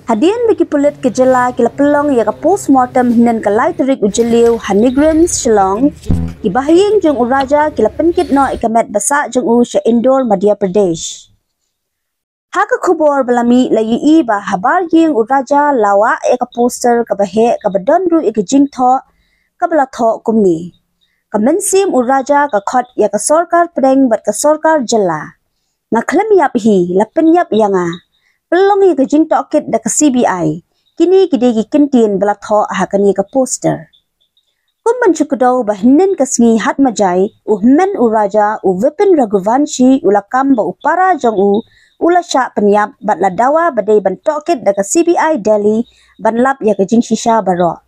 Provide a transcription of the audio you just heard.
Hadian bagi pulit kejela kila pelong ya ka postmortem hinan ka lai terik ujeliu Hanigram Shillong ibahaying jung uraja kila penkit no ikamet basa jung u sya Indore Madhya Pradesh. Haka kubor balami layu iba habar ying uraja lawa ya ka poster ka bahe ka badonru ika jingtho ka balatho kumni. Ka mensim uraja ka khot ya ka sorkar pedeng bat ka sorkar jela. Nga klam yap hi la penyap yanga. Pelong ya ka jingtho kit da ka CBI. Kini kidegi kintin balatho hakani ka poster. Kumban chukudau bahinin kasngi hat majai uhmen uraja u Vipin Raghuvanshi ulakam ba upara jong u ula sya penyap bat la dawa badai ban tokit da ka CBI Delhi ban lap ya ka jing shisha baro.